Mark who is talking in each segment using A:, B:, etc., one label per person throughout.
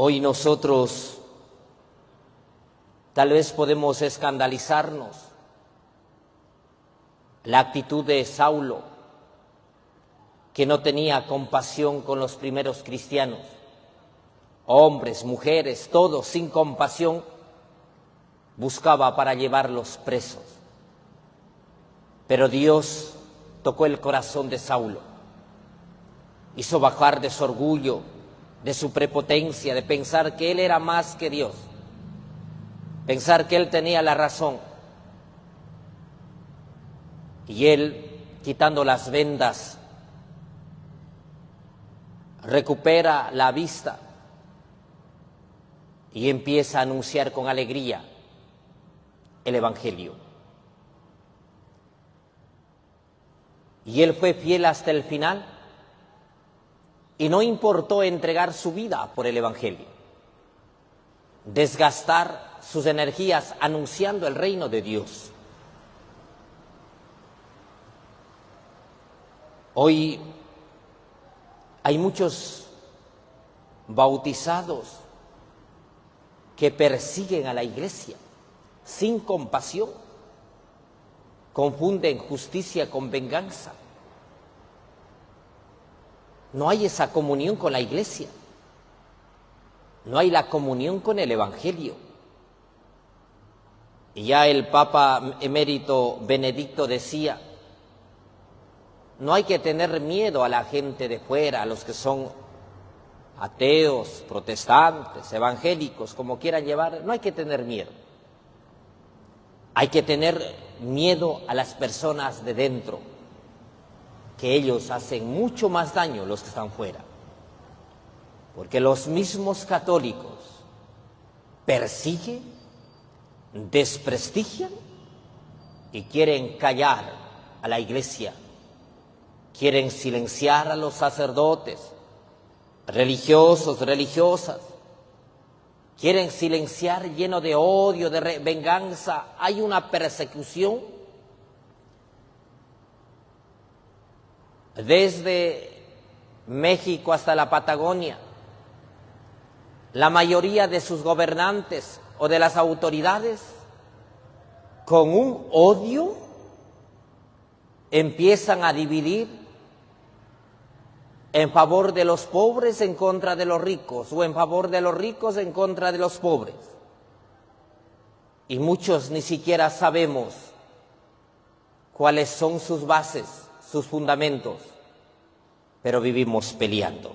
A: Hoy nosotros tal vez podemos escandalizarnos la actitud de Saulo, que no tenía compasión con los primeros cristianos, hombres, mujeres, todos sin compasión, buscaba para llevarlos presos. Pero Dios tocó el corazón de Saulo, hizo bajar de su orgullo, de su prepotencia, de pensar que él era más que Dios, pensar que él tenía la razón. Y él, quitando las vendas, recupera la vista y empieza a anunciar con alegría el Evangelio. Y él fue fiel hasta el final y no importó entregar su vida por el Evangelio, desgastar sus energías anunciando el reino de Dios. Hoy hay muchos bautizados que persiguen a la iglesia sin compasión, confunden justicia con venganza. No hay esa comunión con la iglesia, no hay la comunión con el Evangelio. Y ya el Papa emérito Benedicto decía: no hay que tener miedo a la gente de fuera, a los que son ateos, protestantes, evangélicos, como quieran llevar, no hay que tener miedo. Hay que tener miedo a las personas de dentro, que ellos hacen mucho más daño los que están fuera. Porque los mismos católicos persiguen, desprestigian y quieren callar a la iglesia. Quieren silenciar a los sacerdotes, religiosos, religiosas. Quieren silenciar lleno de odio, de venganza. Hay una persecución desde México hasta la Patagonia. La mayoría de sus gobernantes o de las autoridades, con un odio, empiezan a dividir en favor de los pobres en contra de los ricos, o en favor de los ricos en contra de los pobres. Y muchos ni siquiera sabemos cuáles son sus bases, sus fundamentos, pero vivimos peleando.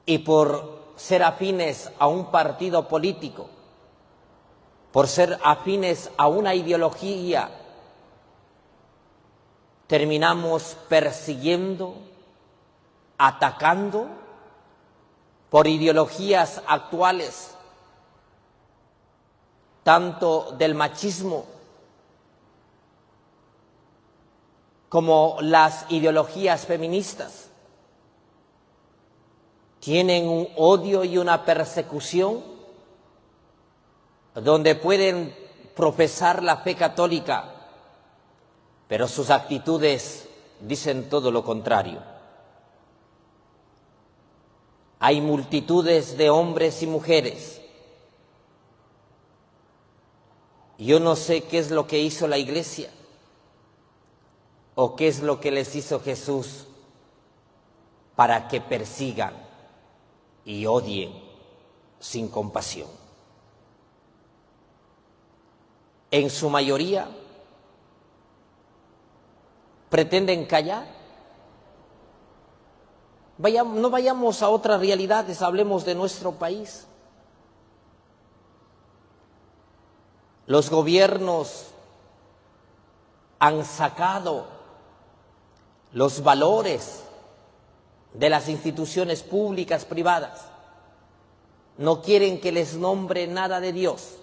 A: Y por ser afines a un partido político, por ser afines a una ideología, terminamos persiguiendo, atacando por ideologías actuales, tanto del machismo como las ideologías feministas. Tienen un odio y una persecución donde pueden profesar la fe católica, pero sus actitudes dicen todo lo contrario. Hay multitudes de hombres y mujeres. Yo no sé qué es lo que hizo la iglesia o qué es lo que les hizo Jesús para que persigan y odien sin compasión. En su mayoría pretenden callar. No vayamos a otras realidades, hablemos de nuestro país. Los gobiernos han sacado los valores de las instituciones públicas, privadas. No quieren que les nombre nada de Dios.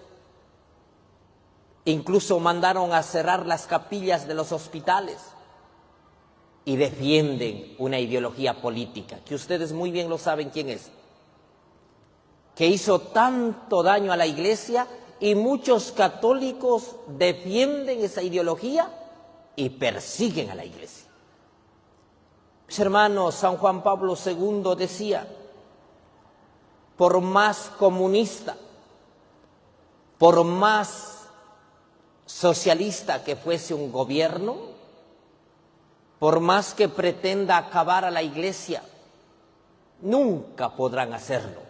A: Incluso mandaron a cerrar las capillas de los hospitales. Y defienden una ideología política, que ustedes muy bien lo saben quién es, que hizo tanto daño a la iglesia, y muchos católicos defienden esa ideología y persiguen a la iglesia. Mis hermanos, San Juan Pablo II decía: por más comunista, por más socialista que fuese un gobierno, por más que pretenda acabar a la Iglesia, nunca podrán hacerlo.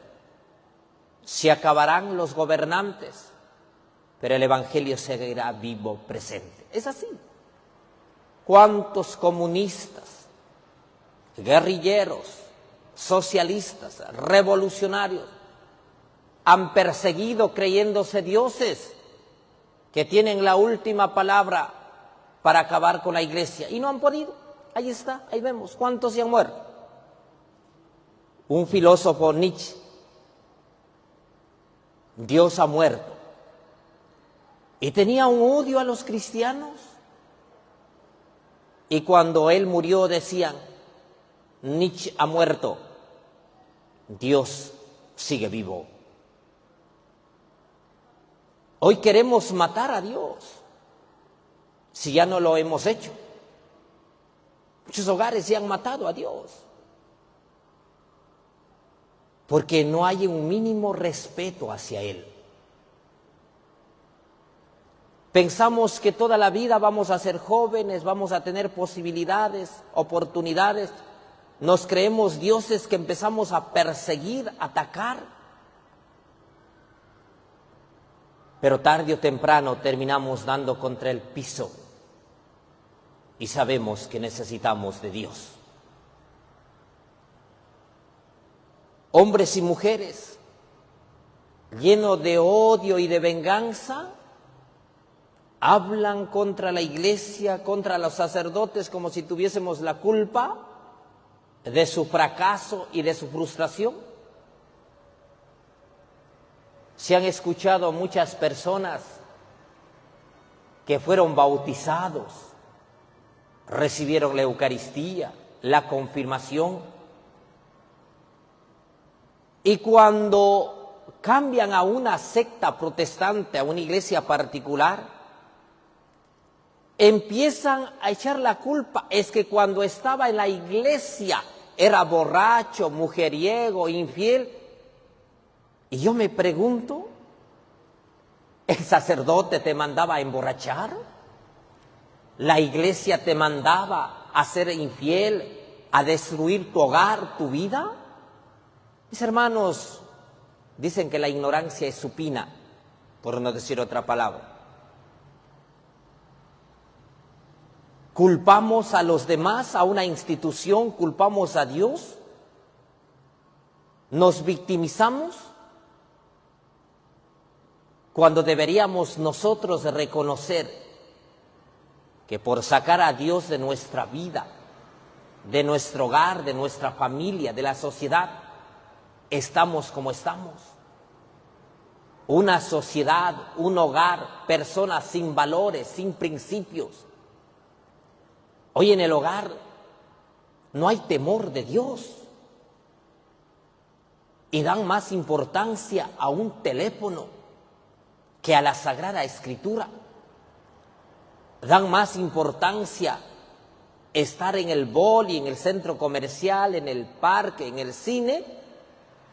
A: Se acabarán los gobernantes, pero el Evangelio seguirá vivo, presente. Es así. ¿Cuántos comunistas, guerrilleros, socialistas, revolucionarios han perseguido creyéndose dioses que tienen la última palabra para acabar con la Iglesia? Y no han podido. Ahí está, ahí vemos. ¿Cuántos se han muerto? Un filósofo, Nietzsche: Dios ha muerto. Y tenía un odio a los cristianos. Y cuando él murió decían: Nietzsche ha muerto, Dios sigue vivo. Hoy queremos matar a Dios, si ya no lo hemos hecho. Muchos hogares se han matado a Dios, porque no hay un mínimo respeto hacia Él. Pensamos que toda la vida vamos a ser jóvenes, vamos a tener posibilidades, oportunidades. Nos creemos dioses que empezamos a perseguir, a atacar. Pero tarde o temprano terminamos dando contra el piso y sabemos que necesitamos de Dios. Hombres y mujeres llenos de odio y de venganza hablan contra la Iglesia, contra los sacerdotes, como si tuviésemos la culpa de su fracaso y de su frustración. Se han escuchado muchas personas que fueron bautizados, recibieron la Eucaristía, la confirmación, y cuando cambian a una secta protestante, a una iglesia particular, empiezan a echar la culpa. Es que cuando estaba en la iglesia era borracho, mujeriego, infiel. Y yo me pregunto, ¿el sacerdote te mandaba a emborrachar? ¿La iglesia te mandaba a ser infiel, a destruir tu hogar, tu vida? Mis hermanos, dicen que la ignorancia es supina, por no decir otra palabra. Culpamos a los demás, a una institución, culpamos a Dios, nos victimizamos, cuando deberíamos nosotros reconocer que por sacar a Dios de nuestra vida, de nuestro hogar, de nuestra familia, de la sociedad, estamos como estamos. Una sociedad, un hogar, personas sin valores, sin principios. Hoy en el hogar no hay temor de Dios y dan más importancia a un teléfono que a la Sagrada Escritura. Dan más importancia estar en el boli, en el centro comercial, en el parque, en el cine,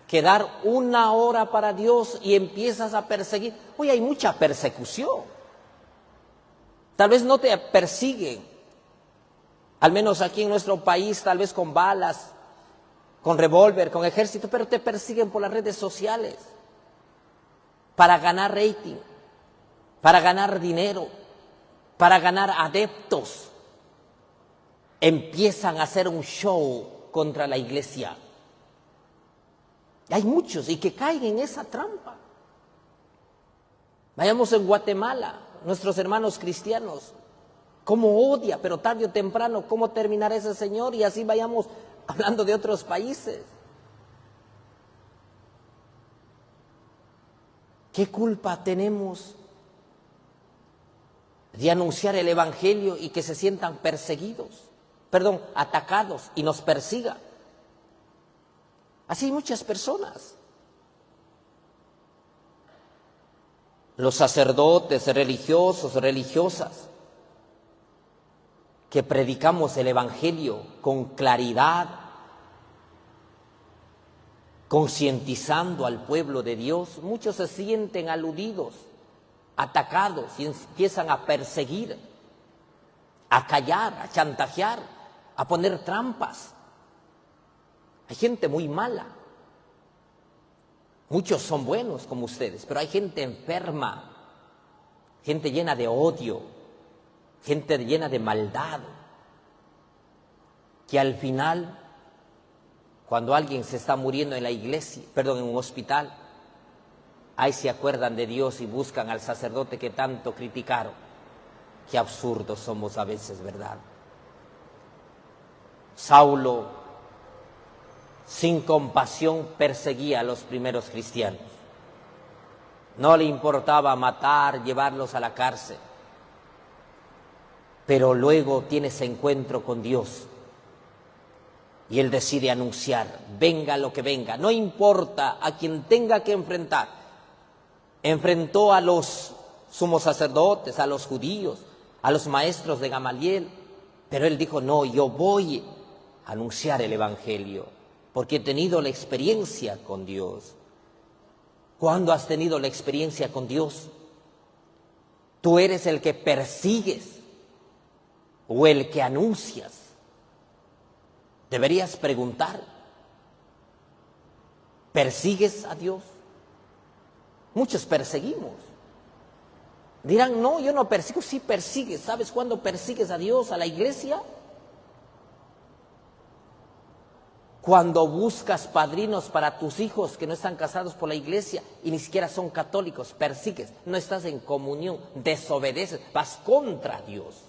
A: que dar una hora para Dios, y empiezas a perseguir. Hoy hay mucha persecución. Tal vez no te persiguen, al menos aquí en nuestro país, tal vez con balas, con revólver, con ejército, pero te persiguen por las redes sociales para ganar rating, para ganar dinero, para ganar adeptos. Empiezan a hacer un show contra la iglesia. Hay muchos y que caen en esa trampa. Vayamos en Guatemala, nuestros hermanos cristianos, cómo odia, pero tarde o temprano, cómo terminará ese señor, y así vayamos hablando de otros países. ¿Qué culpa tenemos de anunciar el Evangelio y que se sientan atacados y nos persigan? Así hay muchas personas. Los sacerdotes, religiosos, religiosas, que predicamos el Evangelio con claridad, concientizando al pueblo de Dios, muchos se sienten aludidos, atacados y empiezan a perseguir, a callar, a chantajear, a poner trampas. Hay gente muy mala. Muchos son buenos como ustedes, pero hay gente enferma, gente llena de odio, gente llena de maldad, que al final, cuando alguien se está muriendo en la iglesia, perdón, en un hospital, ahí se acuerdan de Dios y buscan al sacerdote que tanto criticaron. Qué absurdos somos a veces, ¿verdad? Saulo, sin compasión, perseguía a los primeros cristianos. No le importaba matar, llevarlos a la cárcel. Pero luego tiene ese encuentro con Dios. Y él decide anunciar, venga lo que venga, no importa a quien tenga que enfrentar. Enfrentó a los sumos sacerdotes, a los judíos, a los maestros de Gamaliel, pero él dijo, no, yo voy a anunciar el evangelio, porque he tenido la experiencia con Dios. ¿Cuándo has tenido la experiencia con Dios? ¿Tú eres el que persigues o el que anuncias? Deberías preguntar, ¿persigues a Dios? Muchos perseguimos. Dirán, no, yo no persigo. Sí persigues. ¿Sabes cuándo persigues a Dios, a la iglesia? Cuando buscas padrinos para tus hijos que no están casados por la iglesia y ni siquiera son católicos, persigues, no estás en comunión, desobedeces, vas contra Dios.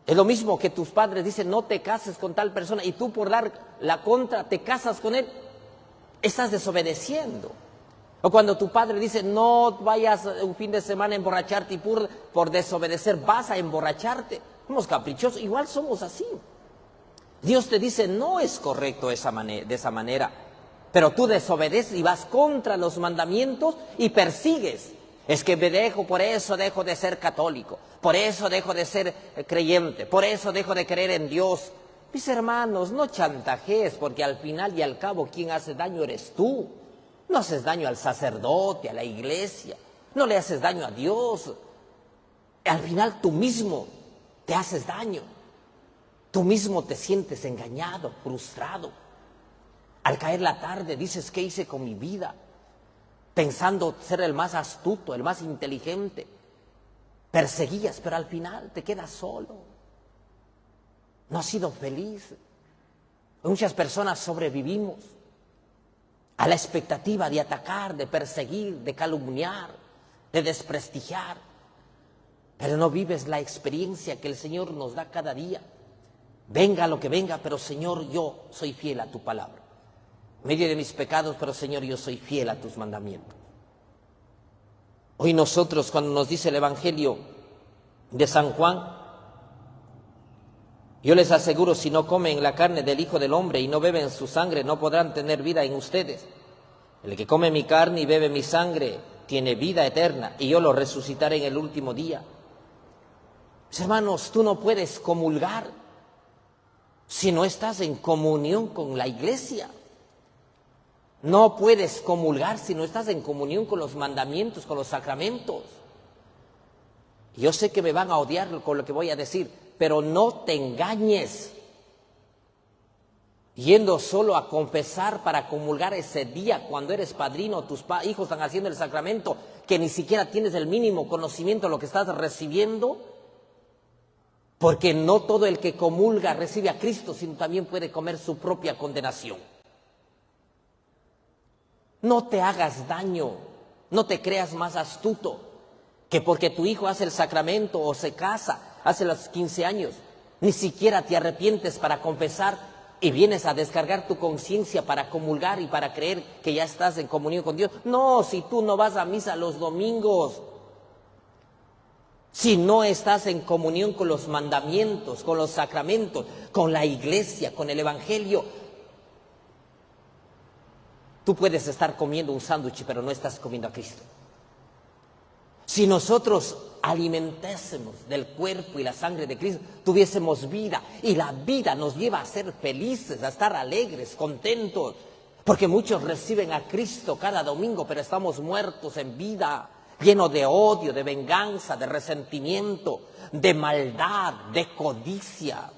A: Es lo mismo que tus padres dicen, no te cases con tal persona, y tú por dar la contra te casas con él, estás desobedeciendo. O cuando tu padre dice, no vayas un fin de semana a emborracharte, y por desobedecer vas a emborracharte. Somos caprichosos, igual somos así. Dios te dice, no es correcto de esa manera, pero tú desobedeces y vas contra los mandamientos y persigues. Es que por eso dejo de ser católico, por eso dejo de ser creyente, por eso dejo de creer en Dios. Mis hermanos, no chantajees, porque al final y al cabo quien hace daño eres tú. No haces daño al sacerdote, a la iglesia, no le haces daño a Dios. Al final tú mismo te haces daño, tú mismo te sientes engañado, frustrado. Al caer la tarde dices, ¿qué hice con mi vida? Pensando ser el más astuto, el más inteligente. Perseguías, pero al final te quedas solo. No has sido feliz. Muchas personas sobrevivimos a la expectativa de atacar, de perseguir, de calumniar, de desprestigiar. Pero no vives la experiencia que el Señor nos da cada día. Venga lo que venga, pero Señor, yo soy fiel a tu palabra. En medio de mis pecados, pero Señor, yo soy fiel a tus mandamientos. Hoy nosotros, cuando nos dice el Evangelio de San Juan, yo les aseguro, si no comen la carne del Hijo del Hombre y no beben su sangre, no podrán tener vida en ustedes. El que come mi carne y bebe mi sangre tiene vida eterna, y yo lo resucitaré en el último día. Mis hermanos, tú no puedes comulgar si no estás en comunión con la iglesia. No puedes comulgar si no estás en comunión con los mandamientos, con los sacramentos. Yo sé que me van a odiar con lo que voy a decir, pero no te engañes yendo solo a confesar para comulgar ese día cuando eres padrino, tus hijos están haciendo el sacramento, que ni siquiera tienes el mínimo conocimiento de lo que estás recibiendo, porque no todo el que comulga recibe a Cristo, sino también puede comer su propia condenación. No te hagas daño, no te creas más astuto, que porque tu hijo hace el sacramento o se casa, hace los 15 años, ni siquiera te arrepientes para confesar y vienes a descargar tu conciencia para comulgar y para creer que ya estás en comunión con Dios. No, si tú no vas a misa los domingos, si no estás en comunión con los mandamientos, con los sacramentos, con la iglesia, con el Evangelio, tú puedes estar comiendo un sándwich, pero no estás comiendo a Cristo. Si nosotros alimentésemos del cuerpo y la sangre de Cristo, tuviésemos vida. Y la vida nos lleva a ser felices, a estar alegres, contentos. Porque muchos reciben a Cristo cada domingo, pero estamos muertos en vida, llenos de odio, de venganza, de resentimiento, de maldad, de codicia.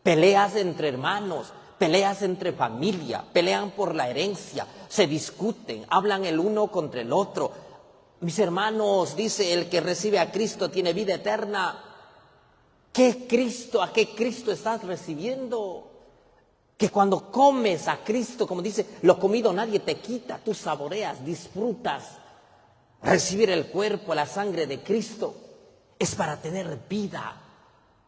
A: Peleas entre hermanos, peleas entre familia, pelean por la herencia, se discuten, hablan el uno contra el otro. Mis hermanos, dice, el que recibe a Cristo tiene vida eterna. ¿Qué Cristo? ¿A qué Cristo estás recibiendo? Que cuando comes a Cristo, como dice, lo comido nadie te quita, tú saboreas, disfrutas. Recibir el cuerpo, la sangre de Cristo es para tener vida.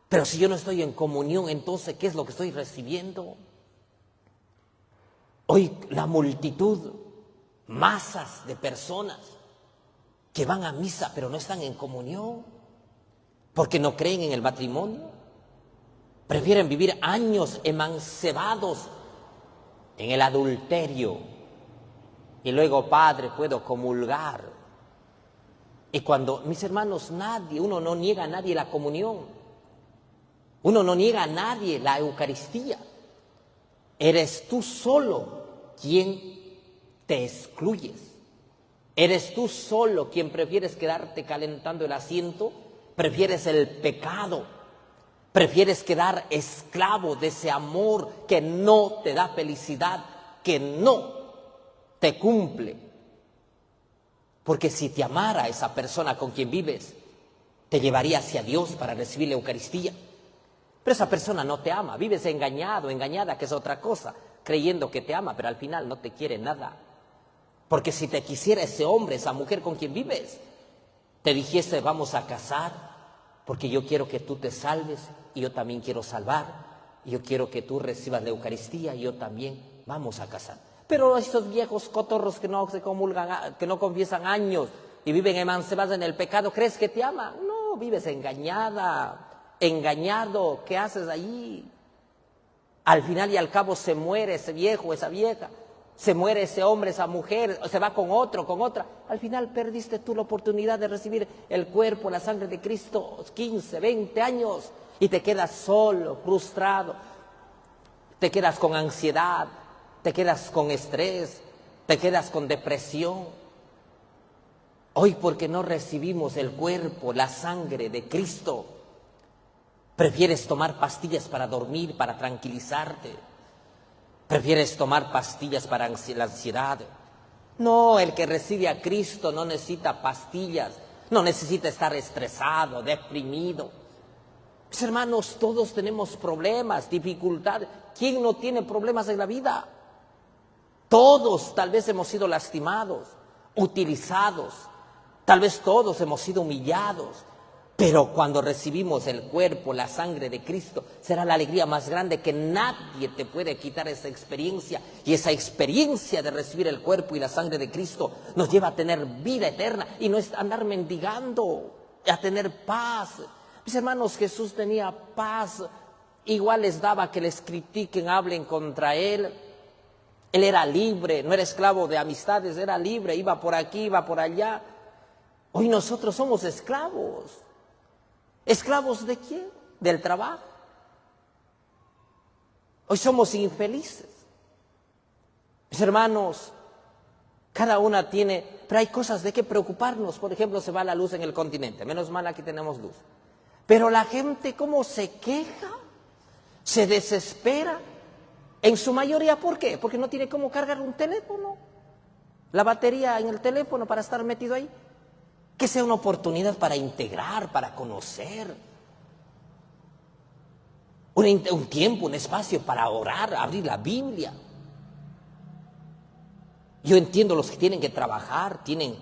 A: Pero si yo no estoy en comunión, entonces, ¿qué es lo que estoy recibiendo? Hoy la multitud, masas de personas que van a misa pero no están en comunión, porque no creen en el matrimonio, prefieren vivir años emancebados en el adulterio y luego, padre, puedo comulgar. Y cuando, mis hermanos, uno no niega a nadie la comunión, uno no niega a nadie la Eucaristía. Eres tú solo quien te excluyes. Eres tú solo quien prefieres quedarte calentando el asiento, prefieres el pecado, prefieres quedar esclavo de ese amor que no te da felicidad, que no te cumple. Porque si te amara esa persona con quien vives, te llevaría hacia Dios para recibir la Eucaristía. Pero esa persona no te ama, vives engañado, engañada, que es otra cosa, creyendo que te ama, pero al final no te quiere nada. Porque si te quisiera ese hombre, esa mujer con quien vives, te dijese, vamos a casar, porque yo quiero que tú te salves y yo también quiero salvar, y yo quiero que tú recibas la Eucaristía y yo también, vamos a casar. Pero estos viejos cotorros que no se comulgan, que no confiesan años y viven emancebados en el pecado, ¿crees que te ama? No, vives engañada, engañado, ¿qué haces allí? Al final y al cabo se muere ese viejo, esa vieja, se muere ese hombre, esa mujer, se va con otro, con otra. Al final perdiste tú la oportunidad de recibir el cuerpo, la sangre de Cristo, 15, 20 años, y te quedas solo, frustrado, te quedas con ansiedad, te quedas con estrés, te quedas con depresión. Hoy, porque no recibimos el cuerpo, la sangre de Cristo, prefieres tomar pastillas para dormir, para tranquilizarte. Prefieres tomar pastillas para la ansiedad. No, el que recibe a Cristo no necesita pastillas, no necesita estar estresado, deprimido. Mis hermanos, todos tenemos problemas, dificultades. ¿Quién no tiene problemas en la vida? Todos tal vez hemos sido lastimados, utilizados, tal vez todos hemos sido humillados. Pero cuando recibimos el cuerpo, la sangre de Cristo, será la alegría más grande, que nadie te puede quitar esa experiencia. Y esa experiencia de recibir el cuerpo y la sangre de Cristo nos lleva a tener vida eterna y no es andar mendigando, a tener paz. Mis hermanos, Jesús tenía paz, igual les daba que les critiquen, hablen contra Él. Él era libre, no era esclavo de amistades, era libre, iba por aquí, iba por allá. Hoy nosotros somos esclavos. ¿Esclavos de quién? Del trabajo. Hoy somos infelices. Mis hermanos, cada una tiene, pero hay cosas de qué preocuparnos. Por ejemplo, se va la luz en el continente. Menos mal, aquí tenemos luz. Pero la gente, ¿cómo se queja? Se desespera. En su mayoría, ¿por qué? Porque no tiene cómo cargar un teléfono. La batería en el teléfono para estar metido ahí. Que sea una oportunidad para integrar, para conocer. Un tiempo, un espacio para orar, abrir la Biblia. Yo entiendo los que tienen que trabajar, tienen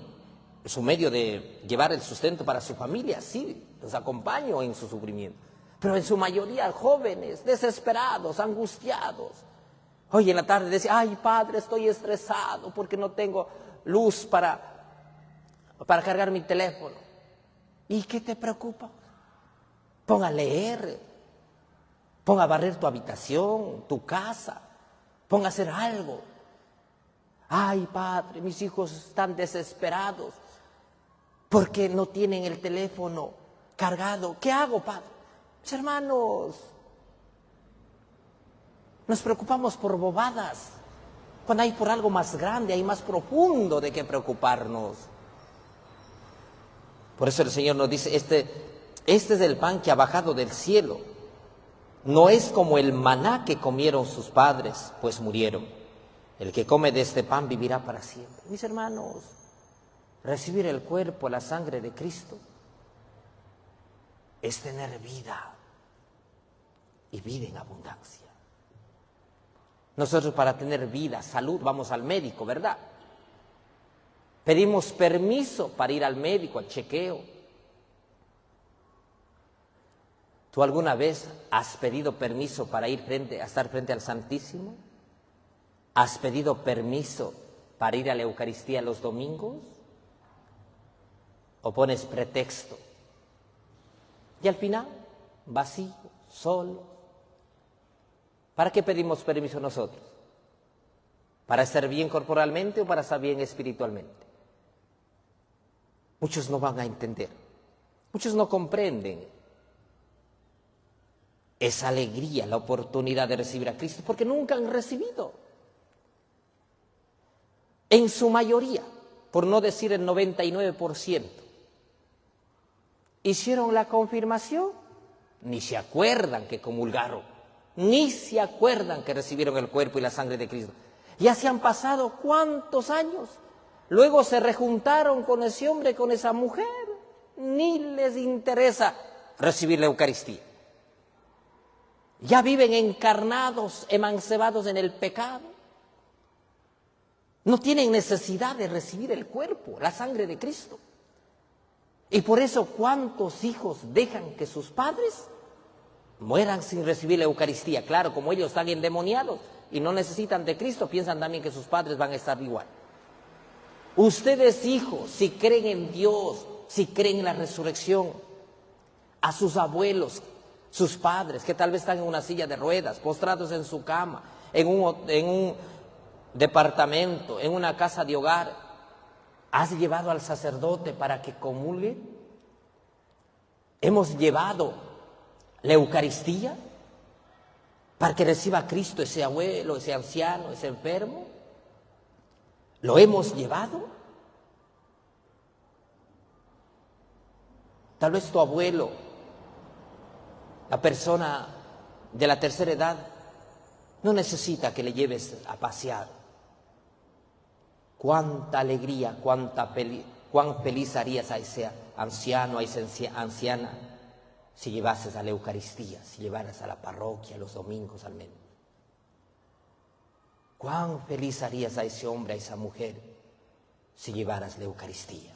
A: su medio de llevar el sustento para su familia, sí, los acompaño en su sufrimiento. Pero en su mayoría jóvenes, desesperados, angustiados. Hoy en la tarde decía, ay padre, estoy estresado porque no tengo luz para cargar mi teléfono. ¿Y qué te preocupa? Pon a leer, pon a barrer tu habitación, tu casa, pon a hacer algo. Ay, padre, mis hijos están desesperados porque no tienen el teléfono cargado. ¿Qué hago, Padre? Mis hermanos, nos preocupamos por bobadas, cuando hay por algo más grande, hay más profundo de qué preocuparnos. Por eso el Señor nos dice, este es el pan que ha bajado del cielo. No es como el maná que comieron sus padres, pues murieron. El que come de este pan vivirá para siempre. Mis hermanos, recibir el cuerpo, la sangre de Cristo, es tener vida, y vida en abundancia. Nosotros para tener vida, salud, vamos al médico, ¿verdad? Pedimos permiso para ir al médico, al chequeo. ¿Tú alguna vez has pedido permiso para ir a estar frente al Santísimo? ¿Has pedido permiso para ir a la Eucaristía los domingos? ¿O pones pretexto? Y al final, vacío, solo. ¿Para qué pedimos permiso nosotros? ¿Para estar bien corporalmente o para estar bien espiritualmente? Muchos no van a entender, muchos no comprenden esa alegría, la oportunidad de recibir a Cristo, porque nunca han recibido. En su mayoría, por no decir el 99%, hicieron la confirmación, ni se acuerdan que comulgaron, ni se acuerdan que recibieron el cuerpo y la sangre de Cristo. Ya se han pasado ¿cuántos años? Luego se rejuntaron con ese hombre, con esa mujer, ni les interesa recibir la Eucaristía. Ya viven encarnados, emancebados en el pecado. No tienen necesidad de recibir el cuerpo, la sangre de Cristo. Y por eso, ¿cuántos hijos dejan que sus padres mueran sin recibir la Eucaristía? Claro, como ellos están endemoniados y no necesitan de Cristo, piensan también que sus padres van a estar igual. Ustedes, hijos, si creen en Dios, si creen en la resurrección, a sus abuelos, sus padres, que tal vez están en una silla de ruedas, postrados en su cama, en un departamento, en una casa de hogar, ¿has llevado al sacerdote para que comulgue? ¿Hemos llevado la Eucaristía para que reciba a Cristo ese abuelo, ese anciano, ese enfermo? ¿Lo hemos llevado? Tal vez tu abuelo, la persona de la tercera edad, no necesita que le lleves a pasear. Cuánta alegría, cuán feliz harías a ese anciano, a esa anciana, si llevases a la Eucaristía, si llevaras a la parroquia los domingos al menos. Cuán feliz harías a ese hombre, a esa mujer, si llevaras la Eucaristía.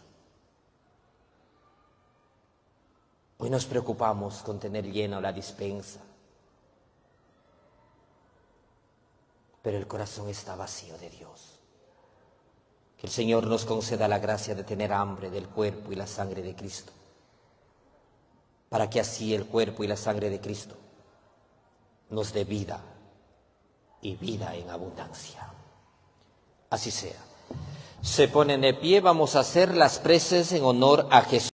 A: Hoy nos preocupamos con tener llena la dispensa, pero el corazón está vacío de Dios. Que el Señor nos conceda la gracia de tener hambre del cuerpo y la sangre de Cristo, para que así el cuerpo y la sangre de Cristo nos dé vida y vida en abundancia. Así sea. Se ponen de pie, vamos a hacer las preces en honor a Jesús.